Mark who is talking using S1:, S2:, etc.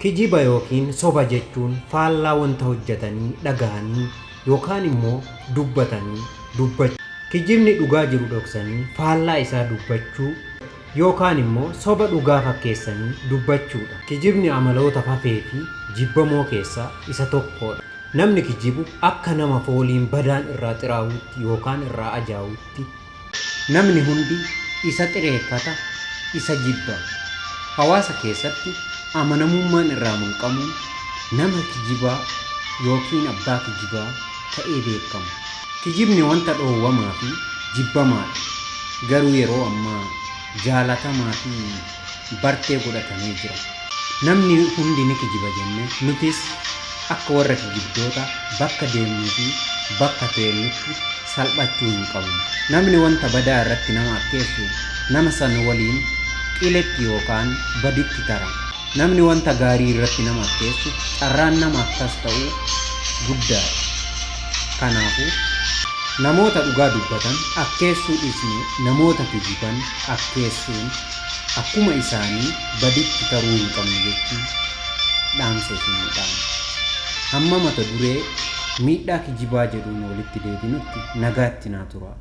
S1: Kijiba yookiin soba jechuun faallaa wanta hojjetanii dhagahanii yookaan immoo dubbatanii dubbachuu. Kijibni dhugaa jiru dhoksanii faallaa isaa dubbachuu yookaan immoo soba dhugaa fakkeessanii dubbachuudha. Kijibni amaloota fafee fi jibbamoo keessaa isa tokkodha. Namni kijibu akka nama fooliin badaan irraa xiraawutti yookaan irraa ajaa'utti namni hundi isa xireeffata, isa jibba. Hawaasa keessatti amanamummaan irraa mulqamuun nama kijibaa yookiin abbaa kijibaa ta'ee beekama. Kijibni wanta dhoowwamaa fi jibbamaadha. Garuu yeroo ammaa jaalatamaa fi bartee godhatamee jira. Namni hundi ni kijiba jennee nutis akka warra kijibdoota bakka deemnuu fi bakka teenyutti salphachuu hin qabnu. Namni wanta badaa irratti nama akkeessu nama sana waliin qiletti yookaan baditti tara. Namni wanta gaarii irratti nama akkeessu carraan nama akkas ta'uu guddaadha. Kanaafuu namoota dhugaa dubbatan akkeessuu dhiisnee namoota kijiban akkeessuun akkuma isaanii baditti taruu hin qabnu jechuun dhaamsa isinii dhaama. Hamma mata duree miidhaa kijibaa jedhuun walitti deebinutti nagaatti naa turaa.